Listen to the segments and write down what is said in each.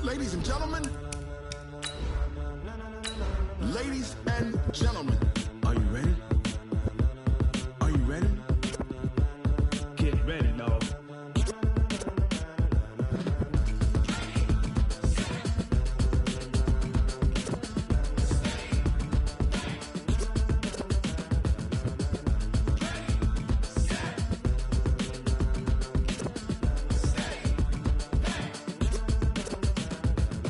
Ladies and gentlemen. Ladies and gentlemen. Are you ready? Are you ready? Get ready, dog.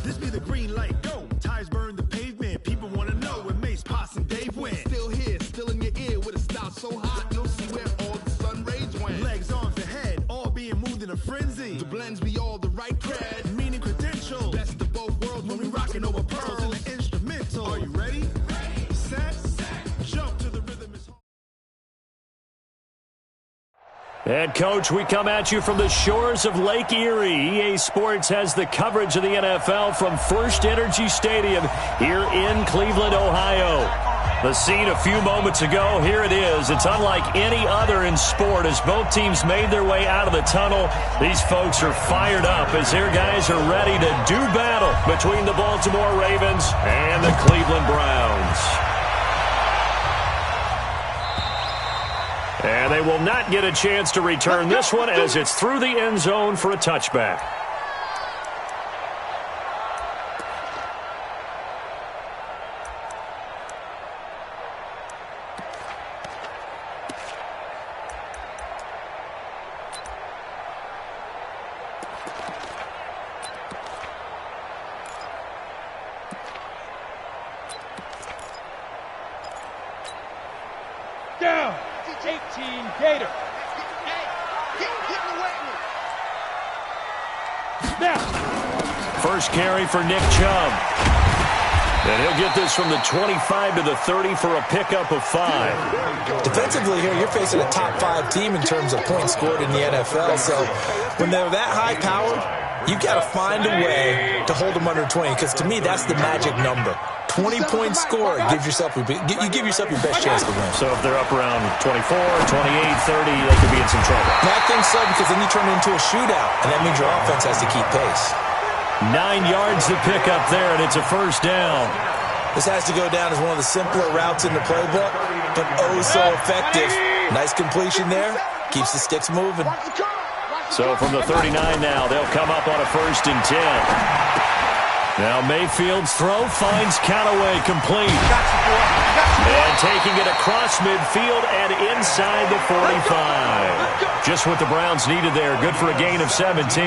This be the green light, go. Tires burn the pavement. People wanna know when Mace, Pops, and Dave went. Still here, still in your ear with a style so hot, you'll see where all the sun rays went. Legs on for head, all being moved in a frenzy. The blends be all the right cred, meaning credentials. Best of both worlds when we rockin' over pearls in the instrumental. Are you ready? Set, jump to the rhythm. Head coach, we come at you from the shores of Lake Erie. EA Sports has the coverage of the NFL from First Energy Stadium here in Cleveland, Ohio. The scene a few moments ago, here it is. It's unlike any other in sport as both teams made their way out of the tunnel. These folks are fired up as their guys are ready to do battle between the Baltimore Ravens and the Cleveland Browns. And they will not get a chance to return this one as it's through the end zone for a touchback. Down. 18 Gator. Now. First carry for Nick Chubb. And he'll get this from the 25 to the 30 for a pickup of 5. Defensively here, you're facing a top 5 team in terms of points scored in the NFL. So when they're that high-powered, you've got to find a way to hold them under 20, because to me, that's the magic number. 20-point score, you give yourself your best chance to win. So if they're up around 24, 28, 30, they could be in some trouble. I think so, because then you turn it into a shootout, and that means your offense has to keep pace. 9 yards to pick up there, and it's a first down. This has to go down as one of the simpler routes in the playbook, but oh so effective. Nice completion there. Keeps the sticks moving. So from the 39 now, they'll come up on a 1st and 10. Now Mayfield's throw finds Callaway complete. And taking it across midfield and inside the 45. Just what the Browns needed there. Good for a gain of 17.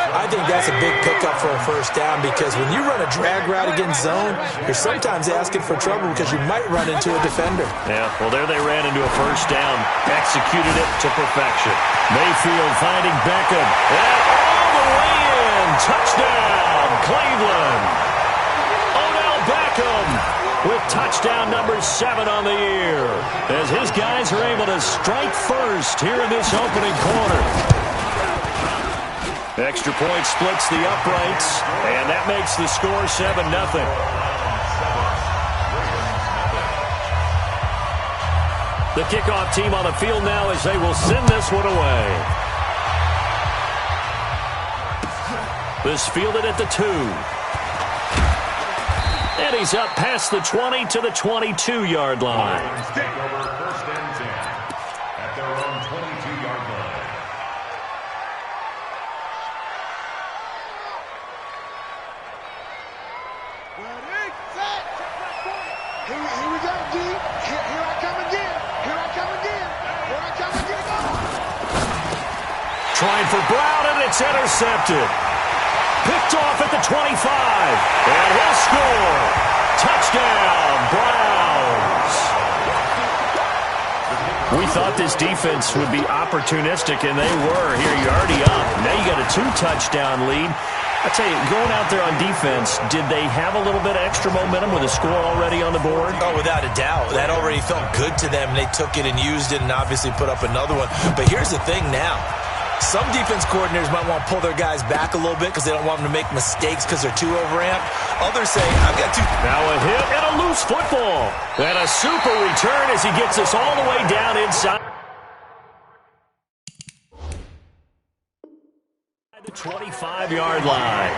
I think that's a big pickup for a first down, because when you run a drag route against zone, you're sometimes asking for trouble because you might run into a defender. Yeah, well, there they ran into a first down. Executed it to perfection. Mayfield finding Beckham. And all the way in. Touchdown, Cleveland. Odell Beckham with touchdown number 7 on the year, as his guys are able to strike first here in this opening quarter. Extra point splits the uprights, and that makes the score 7-0. The kickoff team on the field now as they will send this one away. This fielded at the 2. And he's up past the 20 to the 22-yard line. Take over 1st and 10 at their own 22-yard line. Here we go, D. Here I come again. Here I come again. Here I come again. Trying for Brown, and it's intercepted. Picked off at the 25. And he'll score. Touchdown, Browns. We thought this defense would be opportunistic, and they were. Here, you're already up. Now you got a 2-touchdown lead. I tell you, going out there on defense, did they have a little bit of extra momentum with a score already on the board? Oh, without a doubt. That already felt good to them. They took it and used it and obviously put up another one. But here's the thing now. Some defense coordinators might want to pull their guys back a little bit because they don't want them to make mistakes because they're too overamped. Others say, I've got to... Now a hit and a loose football. And a super return as he gets us all the way down inside the 25-yard line.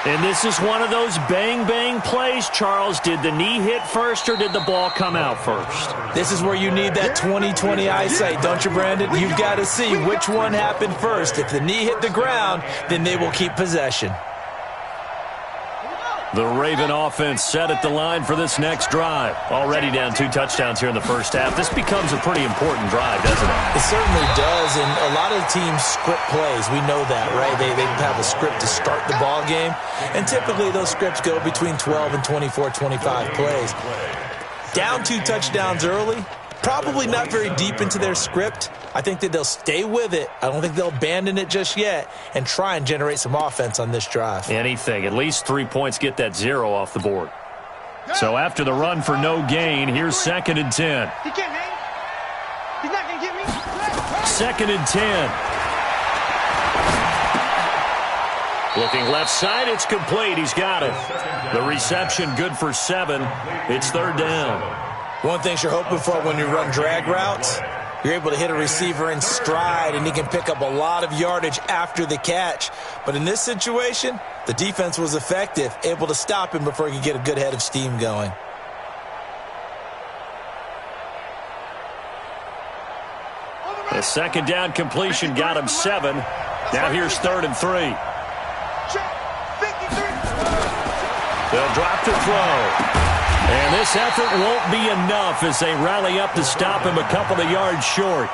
And this is one of those bang-bang plays, Charles. Did the knee hit first or did the ball come out first? This is where you need that 20/20 eyesight, don't you, Brandon? You've got to see which one happened first. If the knee hit the ground, then they will keep possession. The Raven offense set at the line for this next drive. Already down 2 touchdowns here in the first half. This becomes a pretty important drive, doesn't it? It certainly does, and a lot of teams script plays. We know that, right? They have a script to start the ball game, and typically those scripts go between 12 and 24, 25 plays. Down 2 touchdowns early, probably not very deep into their script. I think that they'll stay with it. I don't think they'll abandon it just yet and try and generate some offense on this drive. Anything. At least 3 points, get that 0 off the board. So after the run for no gain, here's 2nd and 10. He can't hang. He's not going to get me. 2nd and 10. Looking left side, it's complete. He's got it. The reception good for 7. It's 3rd down. One thing you're hoping for when you run drag routes, you're able to hit a receiver in stride, and he can pick up a lot of yardage after the catch. But in this situation, the defense was effective, able to stop him before he could get a good head of steam going. The 2nd down completion got him 7. Now here's 3rd and 3. They'll drop to throw. And this effort won't be enough as they rally up to stop him a couple of yards short.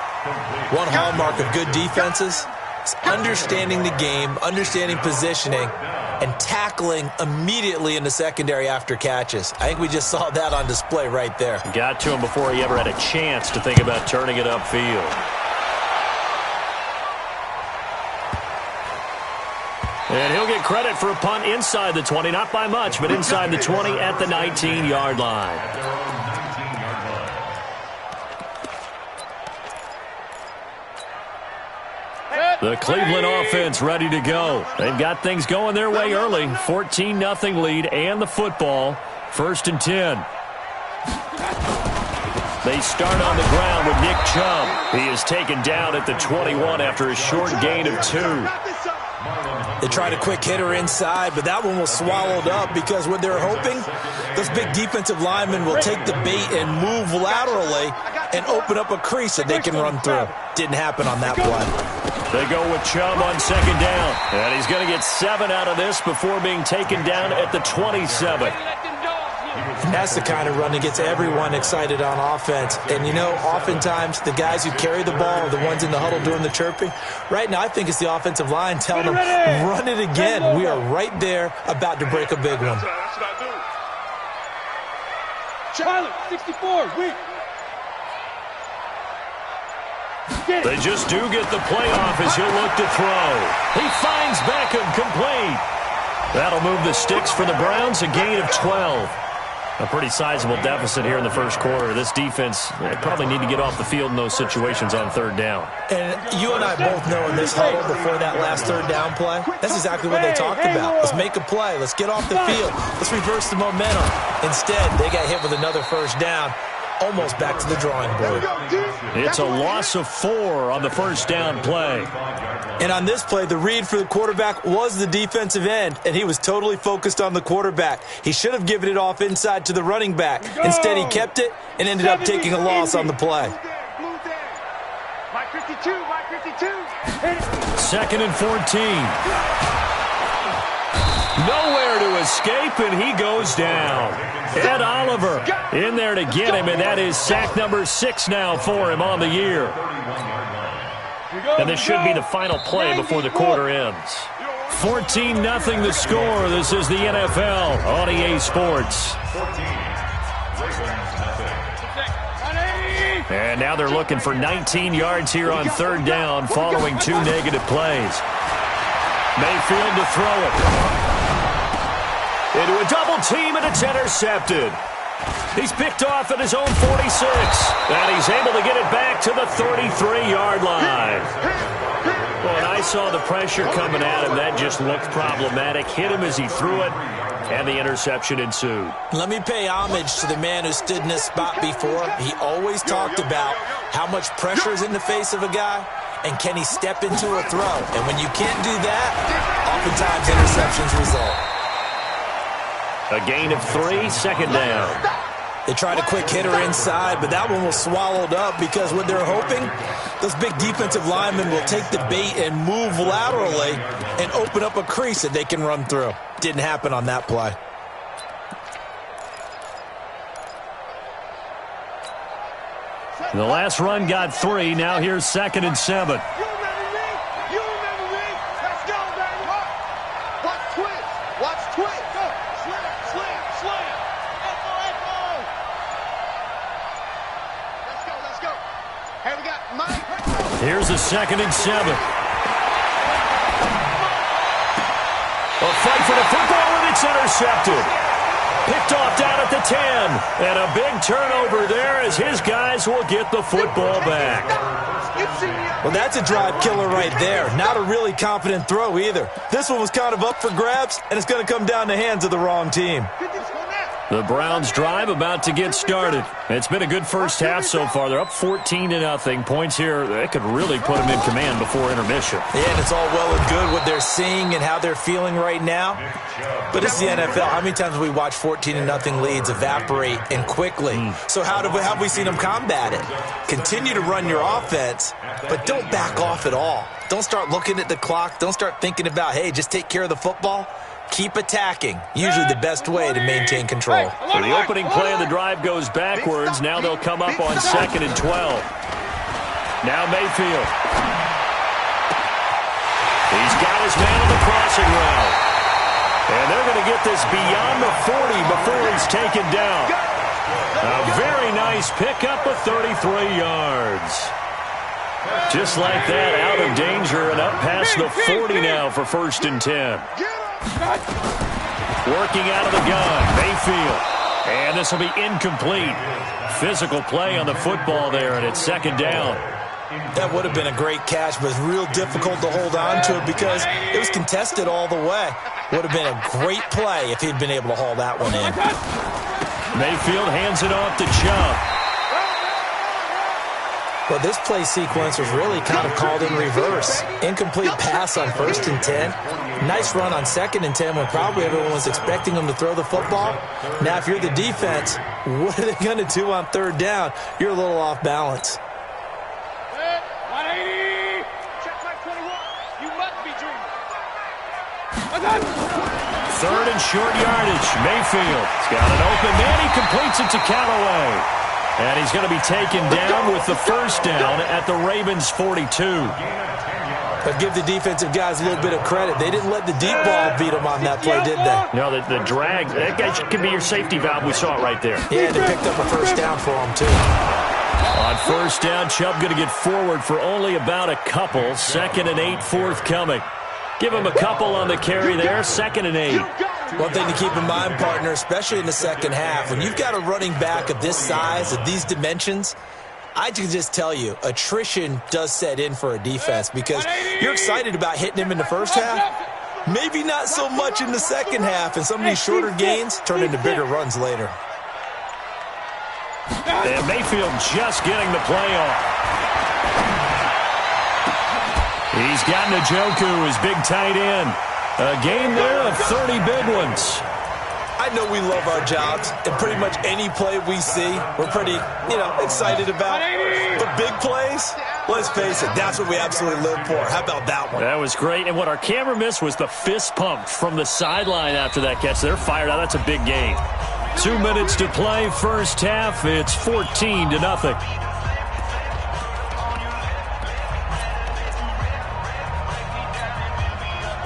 One hallmark of good defenses is understanding the game, understanding positioning, and tackling immediately in the secondary after catches. I think we just saw that on display right there. Got to him before he ever had a chance to think about turning it upfield. And he'll get credit for a punt inside the 20, not by much, but inside the 20 at the 19-yard line. The Cleveland offense ready to go. They've got things going their way early. 14-0 lead and the football. 1st and 10. They start on the ground with Nick Chubb. He is taken down at the 21 after a short gain of 2. They tried a quick hitter inside, but that one was swallowed up because what they're hoping, those big defensive linemen will take the bait and move laterally and open up a crease that they can run through. Didn't happen on that play. They go with Chubb on 2nd down, and he's going to get 7 out of this before being taken down at the 27. And that's the kind of run that gets everyone excited on offense. And, you know, oftentimes the guys who carry the ball are the ones in the huddle doing the chirping. Right now, I think it's the offensive line telling them, run it again. We are right there about to break a big one. Charlie, 64, weak. They just do get the play off as he'll look to throw. He finds Beckham complete. That'll move the sticks for the Browns, a gain of 12. A pretty sizable deficit here in the first quarter. This defense probably need to get off the field in those situations on 3rd down. And you and I both know in this huddle before that last 3rd down play, that's exactly what they talked about. Let's make a play. Let's get off the field. Let's reverse the momentum. Instead, they got hit with another 1st down. Almost back to the drawing board. It's a loss of 4 on the 1st down play. And on this play, the read for the quarterback was the defensive end, and he was totally focused on the quarterback. He should have given it off inside to the running back. Instead, he kept it and ended up taking a loss on the play. Mike 52, Mike 52. 2nd and 14. Nowhere to escape, and he goes down. Ed Oliver in there to get him, and that is sack number 6 now for him on the year. And this should be the final play before the quarter ends. 14-0 the score. This is the NFL on EA Sports. And now they're looking for 19 yards here on 3rd down following 2 negative plays. Mayfield to throw it. Into a double team, and it's intercepted. He's picked off at his own 46, and he's able to get it back to the 33-yard line. Well, and I saw the pressure coming at him. That just looked problematic. Hit him as he threw it, and the interception ensued. Let me pay homage to the man who stood in this spot before. He always talked about how much pressure is in the face of a guy, and can he step into a throw? And when you can't do that, oftentimes interceptions result. A gain of 3, second down. They tried a quick hitter inside, but that one was swallowed up because what they're hoping, those big defensive linemen will take the bait and move laterally and open up a crease that they can run through. Didn't happen on that play. The last run got 3. Now here's 2nd and 7. You remember me? You remember me? Let's go, baby. Watch twist. Watch twist. Go. Slam, slam, slam. Echo, echo. Let's go, let's go. Hey, we got Mike. Here's a 2nd and 7. A fight for the football, and it's intercepted. Picked off down at the 10. And a big turnover there as his guys will get the football back. Well, that's a drive killer right there. Not a really confident throw either. This one was kind of up for grabs, and it's going to come down the hands of the wrong team. The Browns' drive about to get started. It's been a good first half so far. They're up 14-0. Points here, they could really put them in command before intermission. Yeah, and it's all well and good what they're seeing and how they're feeling right now. But it's the NFL. How many times have we watched 14-0 leads evaporate and quickly? So how have we seen them combat it? Continue to run your offense, but don't back off at all. Don't start looking at the clock. Don't start thinking about, hey, just take care of the football. Keep attacking. Usually the best way to maintain control. So the opening play of the drive goes backwards. Now they'll come up on 2nd and 12. Now Mayfield. He's got his man on the crossing route. And they're going to get this beyond the 40 before he's taken down. A very nice pickup of 33 yards. Just like that, out of danger and up past the 40 now for 1st and 10. Working out of the gun, Mayfield. And this will be incomplete. Physical play on the football there, and it's 2nd down. That would have been a great catch, but it's real difficult to hold on to it because it was contested all the way. Would have been a great play if he'd been able to haul that one in. Mayfield hands it off to Chubb. Well, this play sequence was really kind of called in reverse. Incomplete pass on 1st and 10. Nice run on 2nd and 10 when probably everyone was expecting him to throw the football. Now, if you're the defense, what are they going to do on 3rd down? You're a little off balance. 180. Check my 21. You must be dreaming. 3rd and short yardage. Mayfield's got an open man. He completes it to Callaway. And he's going to be taken down with the 1st down at the Ravens' 42. But give the defensive guys a little bit of credit. They didn't let the deep ball beat them on that play, did they? No, the drag, that guy could be your safety valve. We saw it right there. Yeah, they picked up a 1st down for him, too. On 1st down, Chubb going to get forward for only about a couple. 2nd and 8 forthcoming. Give him a couple on the carry there. 2nd and 8. One thing to keep in mind, partner, especially in the second half, when you've got a running back of this size, of these dimensions, I can just tell you, attrition does set in for a defense because you're excited about hitting him in the first half. Maybe not so much in the second half, and some of these shorter gains turn into bigger runs later. And Mayfield just getting the play off. He's got Njoku, his big tight end. A game there of 30 big ones. I know we love our jobs, and pretty much any play we see, we're pretty, excited about. But big plays, let's face it, that's what we absolutely live for. How about that one? That was great. And what our camera missed was the fist pump from the sideline after that catch. They're fired out. That's a big game. 2 minutes to play, first half. It's 14-0.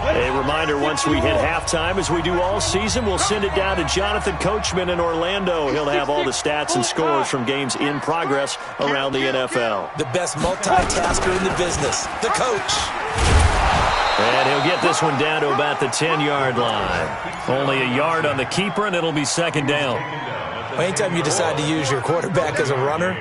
A reminder, once we hit halftime, as we do all season, we'll send it down to Jonathan Coachman in Orlando. He'll have all the stats and scores from games in progress around the NFL. The best multitasker in the business, the coach. And he'll get this one down to about the 10-yard line. Only a yard on the keeper, and it'll be 2nd down. Anytime you decide to use your quarterback as a runner,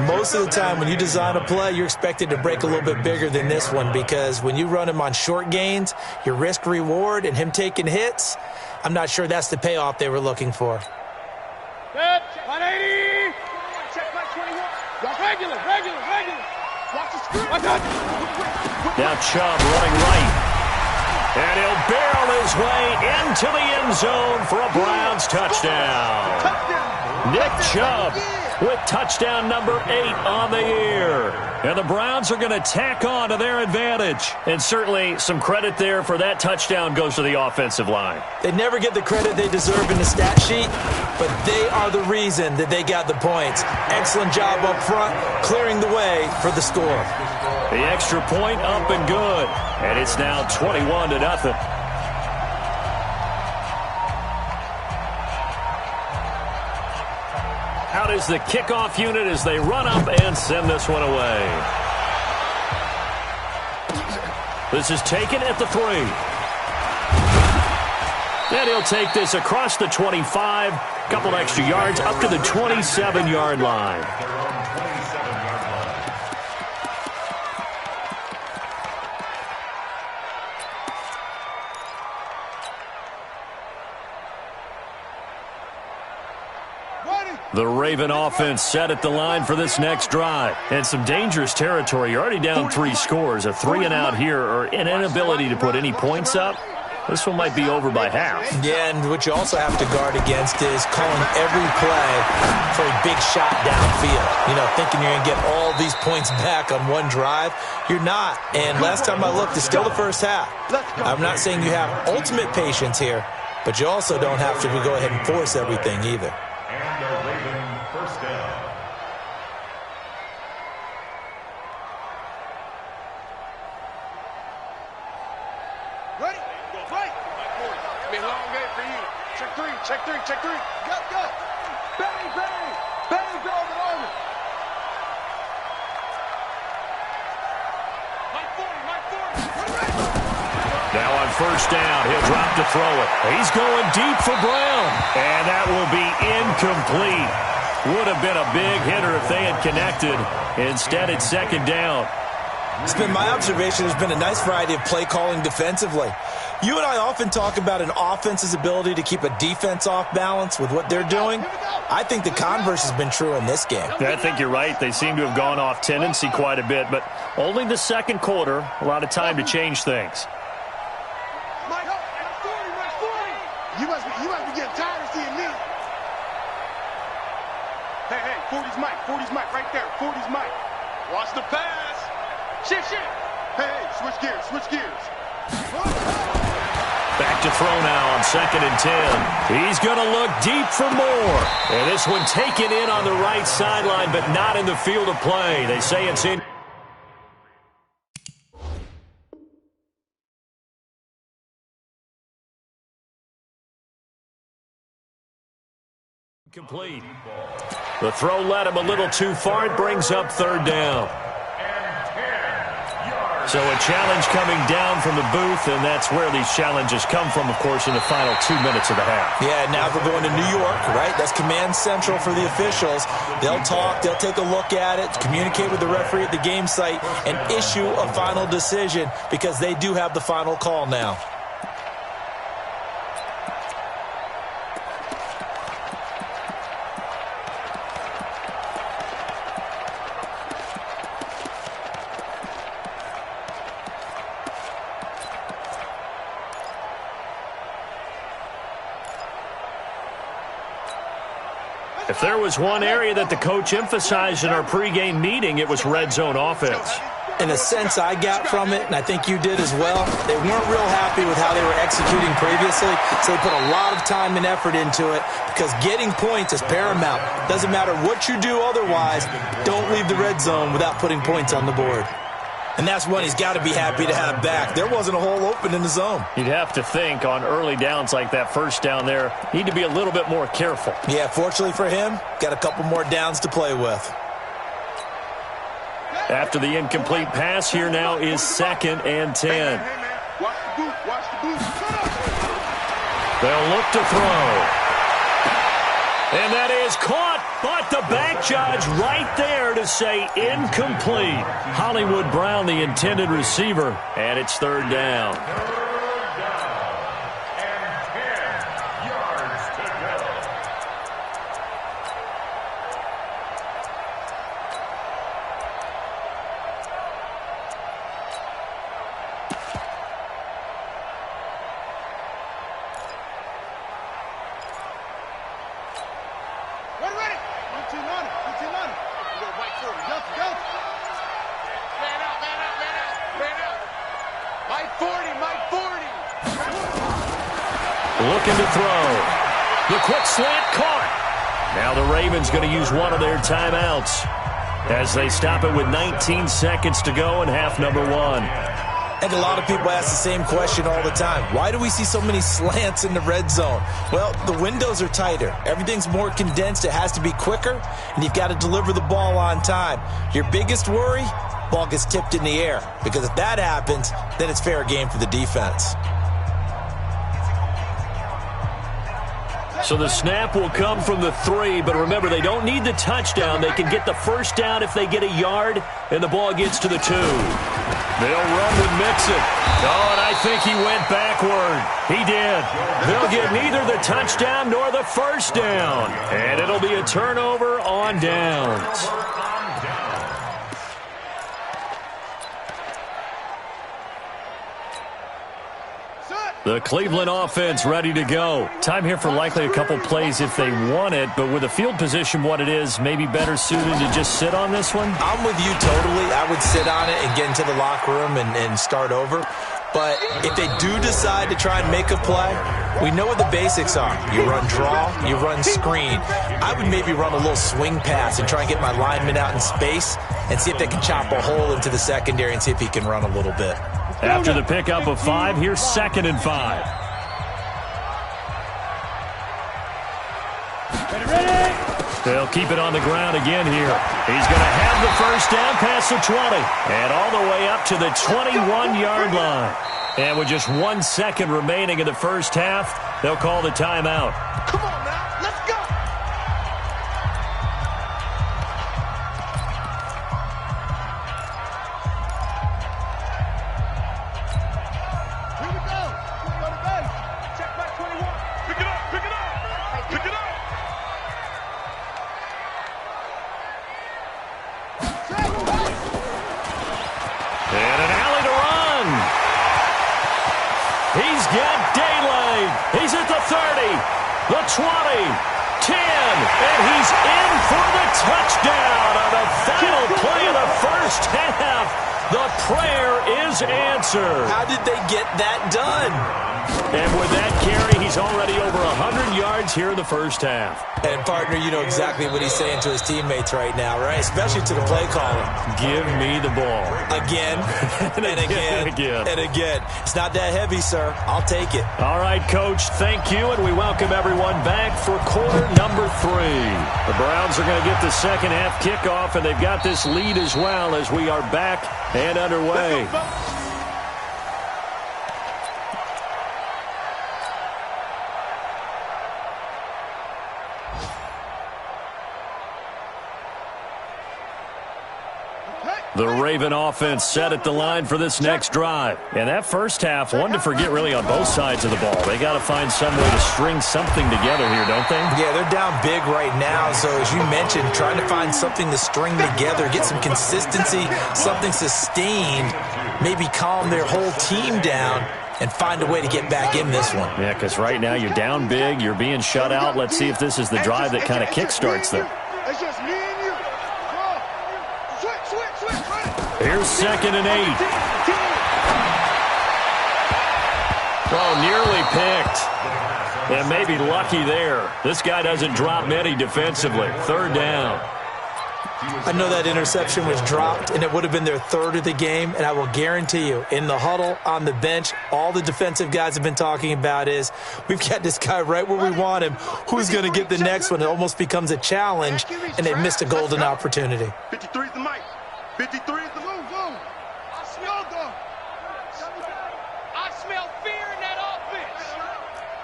most of the time when you design a play, you're expected to break a little bit bigger than this one because when you run him on short gains, your risk-reward and him taking hits, I'm not sure that's the payoff they were looking for. 180. Check my 21. Regular. Now Chubb running right. And he'll barrel his way into the end zone for a Browns touchdown. Nick Chubb with touchdown number 8 on the year. And the Browns are going to tack on to their advantage. And certainly some credit there for that touchdown goes to the offensive line. They never get the credit they deserve in the stat sheet, but they are the reason that they got the points. Excellent job up front, clearing the way for the score. The extra point up and good. And it's now 21-0. Out is the kickoff unit as they run up and send this one away. This is taken at the 3. And he'll take this across the 25. Couple extra yards up to the 27-yard line. The Raven offense set at the line for this next drive. And some dangerous territory. You're already down 3 scores. A 3-and-out here or an inability to put any points up. This one might be over by half. Yeah, and what you also have to guard against is calling every play for a big shot downfield. You know, thinking you're going to get all these points back on one drive. You're not. And last time I looked, it's still the first half. I'm not saying you have ultimate patience here, but you also don't have to go ahead and force everything either. And the Raven first down. Ready? Right. It's been a long game for you. Check 3, check 3, check 3. Go, go. Bang, bang. Bang, go over over. Mike 40. Now on first down, he'll drop to throw it. He's going deep for Brown. And that will be incomplete. Would have been a big hitter if they had connected. Instead, it's second down. It's been my observation there's been a nice variety of play calling defensively. You and I often talk about an offense's ability to keep a defense off balance with what they're doing. I think the converse has been true in this game. I think you're right. They seem to have gone off tendency quite a bit, but only the second quarter, a lot of time to change things. Mike 40, Mike 40. You must be getting tired of seeing me. Hey, 40's Mike right there. 40's Mike. Watch the pass. Shit. Hey, switch gears. Back to throw now on 2nd and 10. He's going to look deep for more. And this one taken in on the right sideline, but not in the field of play. They say it's in. Complete. The throw led him a little too far. It brings up 3rd down. So a challenge coming down from the booth, and that's where these challenges come from, of course, in the final 2 minutes of the half. Yeah, now we're going to New York, right? That's command central for the officials. They'll talk, they'll take a look at it, communicate with the referee at the game site, and issue a final decision because they do have the final call now. If there was one area that the coach emphasized in our pregame meeting, it was red zone offense. In a sense I got from it, and I think you did as well, they weren't real happy with how they were executing previously, so they put a lot of time and effort into it because getting points is paramount. Doesn't matter what you do otherwise, don't leave the red zone without putting points on the board. And that's one he's got to be happy to have back. There wasn't a hole open in the zone. You'd have to think on early downs like that first down there, need to be a little bit more careful. Yeah, fortunately for him, got a couple more downs to play with. After the incomplete pass, here now is 2nd and 10. Hey, man. Watch the boot. They'll look to throw. And that is caught, but the back judge right there to say incomplete. Hollywood Brown, the intended receiver, and it's 3rd down. Looking to throw. The quick slant caught. Now the Ravens going to use one of their timeouts as they stop it with 19 seconds to go in half number one. And a lot of people ask the same question all the time. Why do we see so many slants in the red zone? Well, the windows are tighter. Everything's more condensed. It has to be quicker, and you've got to deliver the ball on time. Your biggest worry, ball gets tipped in the air. Because if that happens, then it's fair game for the defense. So the snap will come from the 3, but remember, they don't need the touchdown. They can get the first down if they get a yard, and the ball gets to the 2. They'll run with Mixon. Oh, and I think he went backward. He did. They'll get neither the touchdown nor the first down, and it'll be a turnover on downs. The Cleveland offense ready to go. Time here for likely a couple plays if they want it, but with the field position what it is, maybe better suited to just sit on this one? I'm with you totally. I would sit on it and get into the locker room and start over. But if they do decide to try and make a play, we know what the basics are. You run draw, you run screen. I would maybe run a little swing pass and try and get my lineman out in space and see if they can chop a hole into the secondary and see if he can run a little bit. After the pickup of 5, here's 2nd and 5. They'll keep it on the ground again here. He's going to have the first down past the 20 and all the way up to the 21-yard line. And with just 1 second remaining in the first half, they'll call the timeout. Come on now, let's go. Here we go. Go to base. Check back 21. Pick it up, pick it up. Pick it up. And an alley to run. He's got daylight. He's at the 30, the 20, 10, and he's in for the touchdown on the final play of the first half. The prayer is answered. How did they get that done? And with that carry, he's already over 100 yards here in the first half. And, partner, you know exactly what he's saying to his teammates right now, right? Especially to the play caller. Give me the ball. Again, and again, and again. It's not that heavy, sir. I'll take it. All right, Coach, thank you, and we welcome everyone back for quarter number 3. The Browns are going to get the second half kickoff, and they've got this lead as well as we are back and underway. The Raven offense set at the line for this next drive. And that first half, one to forget really on both sides of the ball. They got to find some way to string something together here, don't they? Yeah, they're down big right now. So as you mentioned, trying to find something to string together, get some consistency, something sustained, maybe calm their whole team down and find a way to get back in this one. Yeah, because right now you're down big, you're being shut out. Let's see if this is the drive that kind of kickstarts them. It's just me and you. Here's 2nd and 8. Oh, nearly picked. And maybe lucky there. This guy doesn't drop many defensively. 3rd down. I know that interception was dropped, and it would have been their 3rd of the game, and I will guarantee you, in the huddle, on the bench, all the defensive guys have been talking about is, we've got this guy right where we want him. Who's going to get the next one? It almost becomes a challenge, and they missed a golden opportunity. 53 is the mic. 53 is the move. I smell fear in that offense.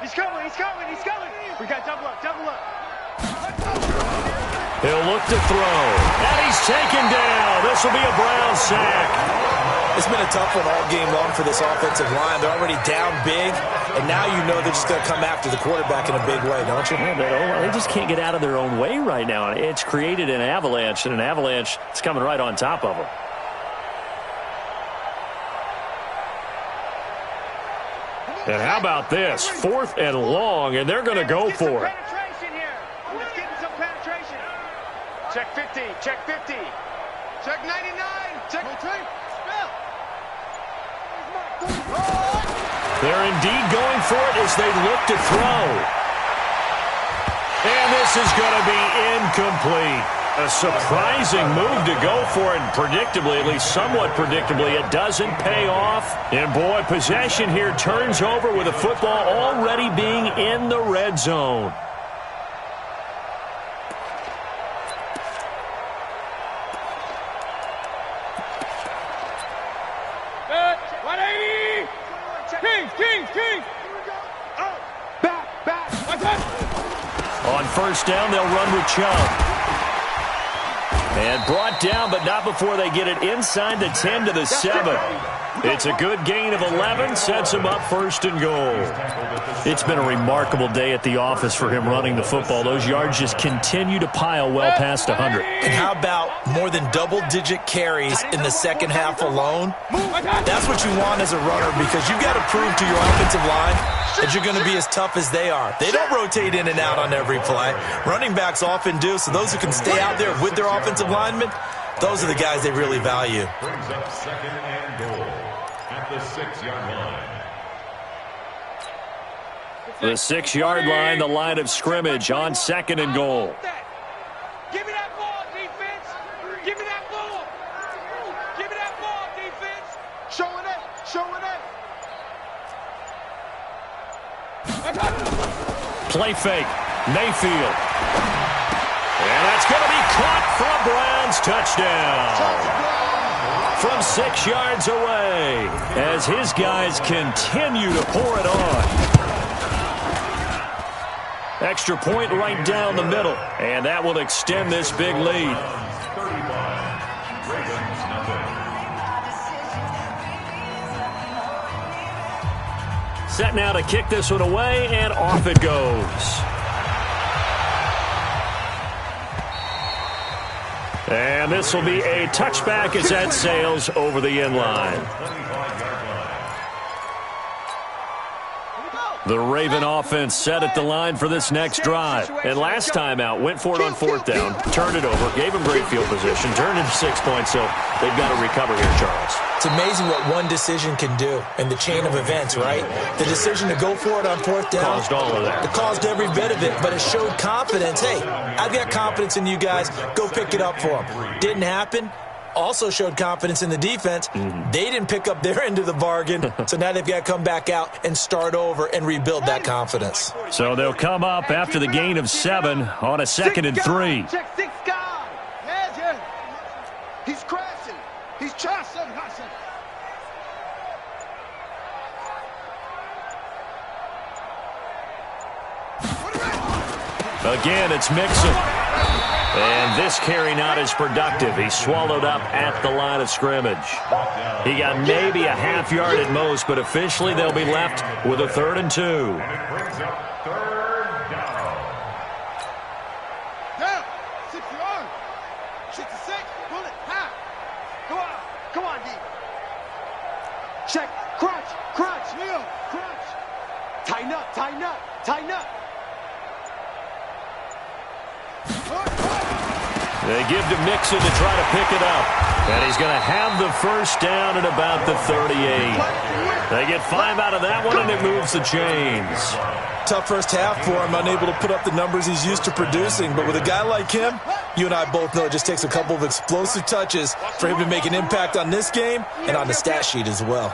He's coming, he's coming, he's coming. We got double up, double up. He'll look to throw. And he's taken down. This will be a Brown sack. It's been a tough one all game long for this offensive line. They're already down big, and now you know they're just going to come after the quarterback in a big way, don't you? Yeah, they just can't get out of their own way right now. It's created an avalanche, and an avalanche is coming right on top of them. And how about this? 4th and long, and they're going to go for it. Penetration here. Let's get some penetration. Check 50. Check 50. Check 99. Check 3. Spell. They're indeed going for it as they look to throw. And this is going to be incomplete. A surprising move to go for it, and predictably, at least somewhat predictably, it doesn't pay off. And boy, possession here turns over with the football already being in the red zone. Kings. Back. On first down, they'll run with Chubb. And brought down, but not before they get it inside the 10 to the 7. It's a good gain of 11, sets him up first and goal. It's been a remarkable day at the office for him running the football. Those yards just continue to pile well past 100. And how about more than double-digit carries in the second half alone? That's what you want as a runner, because you've got to prove to your offensive line that you're going to be as tough as they are. They don't rotate in and out on every play. Running backs often do, so those who can stay out there with their offensive linemen, those are the guys they really value. Brings up second and goal at the 6-yard line. The 6-yard line, the line of scrimmage on second and goal. Give me that ball, defense. Give me that ball. Give me that ball, defense. Showing it. Play fake. Mayfield. And that's going to be caught from Brown's touchdown. From 6 yards away as his guys continue to pour it on. Extra point right down the middle, and that will extend this big lead. 35. Ravens nothing. Set now to kick this one away, and off it goes. And this will be a touchback as that sails over the end line. The Raven offense set at the line for this next drive. And last time out, went for it on fourth down, turned it over, gave them great field position, turned into 6 points, so they've got to recover here, Charles. It's amazing what one decision can do in the chain of events, right? The decision to go for it on fourth down. Caused all of that. It caused every bit of it, but it showed confidence. Hey, I've got confidence in you guys. Go pick it up for them. Didn't happen. Also showed confidence in the defense. They didn't pick up their end of the bargain, so now they've got to come back out and start over and rebuild that confidence. So they'll come up after the gain of 7 on a 2nd and 3. Check 6 guys. Yeah. He's crashing. He's trashing. Again, it's Mixon. And this carry not as productive. He's swallowed up at the line of scrimmage. He got maybe a half yard at most, but officially they'll be left with a 3rd and 2. And it brings up 3rd down. Down. 6 yards. 66. Pull it. Half. Come on, D. Check. Crunch. Leo. Crunch. Tighten up. They give to Mixon to try to pick it up. And he's going to have the first down at about the 38. They get 5 out of that one, and it moves the chains. Tough first half for him, unable to put up the numbers he's used to producing. But with a guy like him, you and I both know it just takes a couple of explosive touches for him to make an impact on this game and on the stat sheet as well.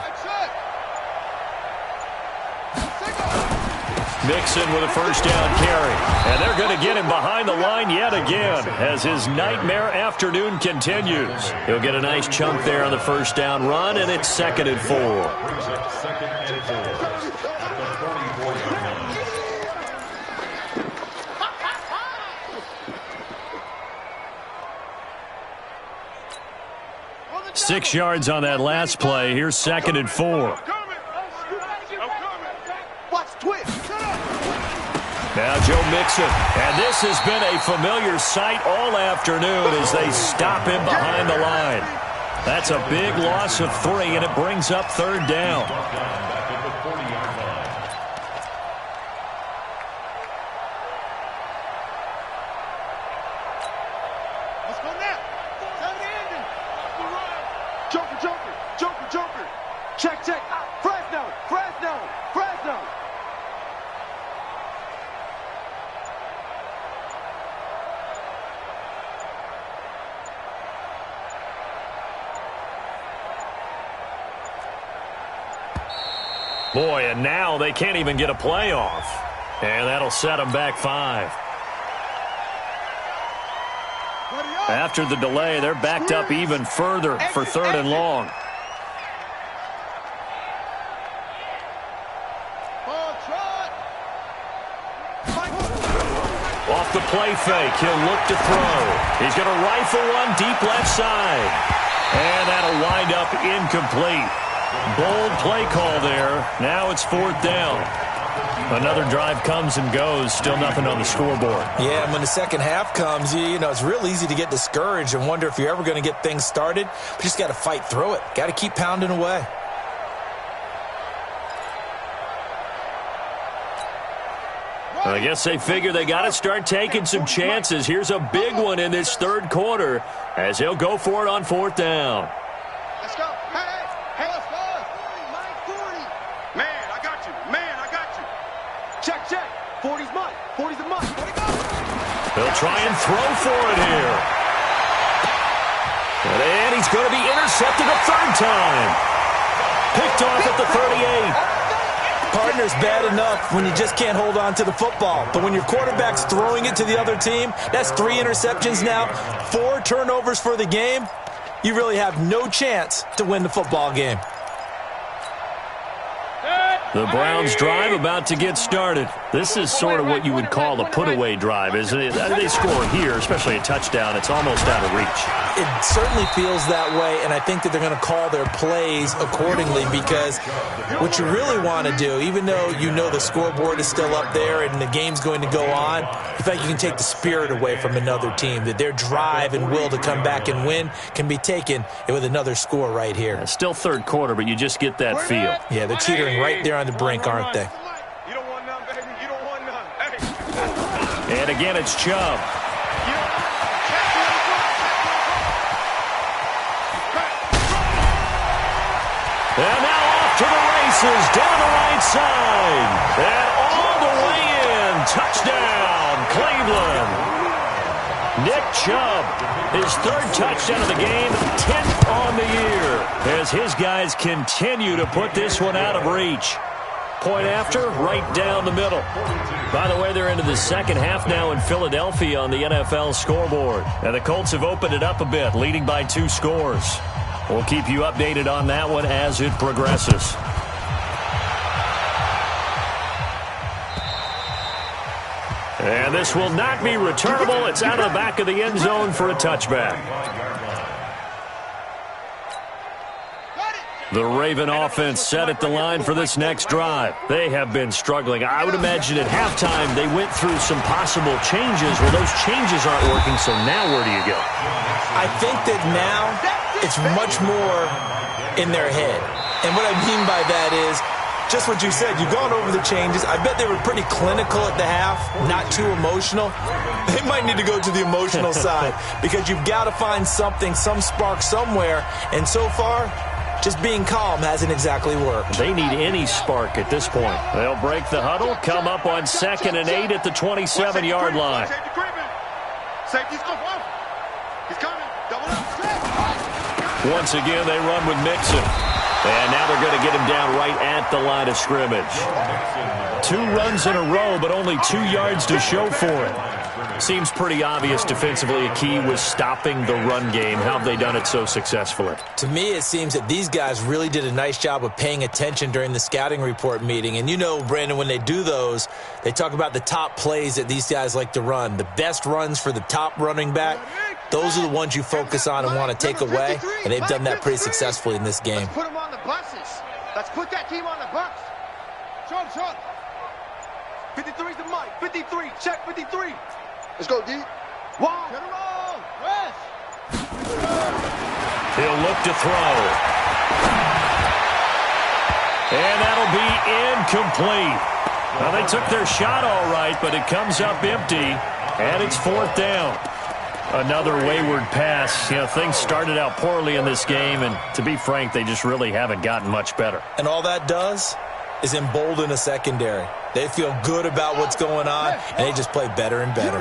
Mixon with a first down carry. And they're going to get him behind the line yet again as his nightmare afternoon continues. He'll get a nice chunk there on the first down run, and it's 2nd and 4. Brings up 2nd and 4 at the 44-yard line. 6 yards on that last play. Here's 2nd and 4. Watch twist. Now Joe Mixon. And this has been a familiar sight all afternoon as they stop him behind the line. That's a big loss of 3, and it brings up 3rd down. Back at the 40-yard line. Let's go now. Tell the ending. Joker. Check. Fresno. Boy, and now they can't even get a play off. And that'll set them back 5. After the delay, they're backed up even further for 3rd and long. Off the play fake, he'll look to throw. He's going to rifle one deep left side. And that'll wind up incomplete. Bold play call there. Now it's 4th down. Another drive comes and goes. Still nothing on the scoreboard. Yeah, and when the second half comes, you know, it's real easy to get discouraged and wonder if you're ever going to get things started. But you just got to fight through it. Got to keep pounding away. I guess they figure they got to start taking some chances. Here's a big one in this 3rd quarter as he'll go for it on 4th down. Let's go. Hey, let's go. 40. Man, I got you. Man, I got you. Check. 40's mine. 40's a mine. Where'd it go? They'll try and throw for it here. And he's going to be intercepted a 3rd time. Picked off at the 38. Partner's bad enough when you just can't hold on to the football. But when your quarterback's throwing it to the other team, that's 3 interceptions now, 4 turnovers for the game. You really have no chance to win the football game. The Browns drive about to get started. This is sort of what you would call a put-away drive, isn't it? They score here, especially a touchdown. It's almost out of reach. It certainly feels that way, and I think that they're going to call their plays accordingly because what you really want to do, even though you know the scoreboard is still up there and the game's going to go on, in fact, you can take the spirit away from another team, that their drive and will to come back and win can be taken with another score right here. Still 3rd quarter, but you just get that feel. Yeah, they're teetering right there on the brink, aren't they? You don't want none, baby. You don't want none. Hey. And again, it's Chubb. And now off to the races, down the right side. And all the way in. Touchdown, Cleveland. Nick Chubb, his 3rd touchdown of the game, 10th on the year, as his guys continue to put this one out of reach. Point after, right down the middle. By the way, they're into the second half now in Philadelphia on the NFL scoreboard. And the Colts have opened it up a bit, leading by 2 scores. We'll keep you updated on that one as it progresses. And this will not be returnable. It's out of the back of the end zone for a touchback. The Raven offense set at the line for this next drive. They have been struggling. I would imagine at halftime they went through some possible changes. Well, those changes aren't working, so now where do you go? I think that now it's much more in their head. And what I mean by that is just what you said. You've gone over the changes. I bet they were pretty clinical at the half, not too emotional. They might need to go to the emotional side because you've got to find something, some spark somewhere. And so far, just being calm hasn't exactly worked. They need any spark at this point. They'll break the huddle, come up on 2nd and 8 at the 27-yard line. Safety's going off. He's coming. Double up. Once again, they run with Mixon. And now they're going to get him down right at the line of scrimmage. 2 runs in a row, but only 2 yards to show for it. Seems pretty obvious defensively a key was stopping the run game. How have they done it so successfully? To me, it seems that these guys really did a nice job of paying attention during the scouting report meeting. And you know, Brandon, when they do those, they talk about the top plays that these guys like to run. The best runs for the top running back, those are the ones you focus on and want to take away. And they've done that pretty successfully in this game. Let's put them on the buses. Let's put that team on the bus. Show them. 53's the mic. 53. Check 53. Let's go, D. 1. Get him on. Rest. He'll look to throw. And that'll be incomplete. Well, they took their shot all right, but it comes up empty, and it's 4th down. Another wayward pass. You know, things started out poorly in this game, and to be frank, they just really haven't gotten much better. And all that does is embolden a secondary. They feel good about what's going on, and they just play better and better.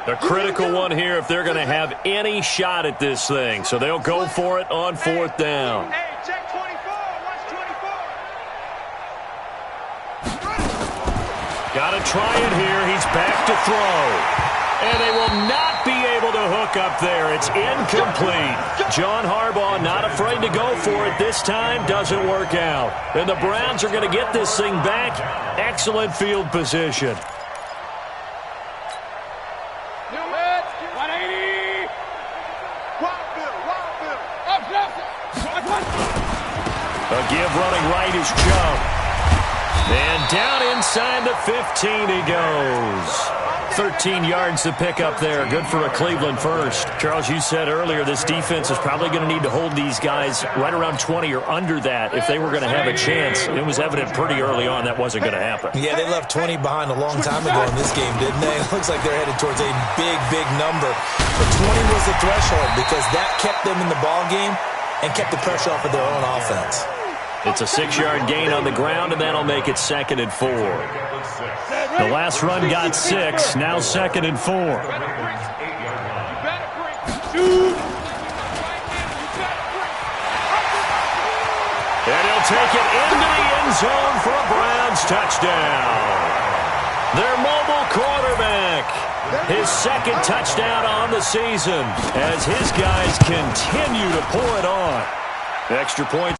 A critical one here if they're going to have any shot at this thing. So they'll go for it on 4th down. Hey, check 24. Watch 24. to try it here. He's back to throw. And they will not be able to hook up there. It's incomplete. John Harbaugh not afraid to go for it this time. Doesn't work out. And the Browns are going to get this thing back. Excellent field position. 180. A give running right is Chubb. And down inside the 15 he goes. 13 yards to pick up there. Good for a Cleveland first. Charles, you said earlier this defense is probably going to need to hold these guys right around 20 or under that if they were going to have a chance. It was evident pretty early on that wasn't going to happen. Yeah, they left 20 behind a long time ago in this game, didn't they? It looks like they're headed towards a big, big number. But 20 was the threshold because that kept them in the ball game and kept the pressure off of their own offense. It's a 6-yard gain on the ground, and that'll make it 2nd and 4. The last run got 6, now 2nd and 4. And he'll take it into the end zone for a Browns touchdown. Their mobile quarterback, his 2nd touchdown on the season as his guys continue to pour it on. Extra point.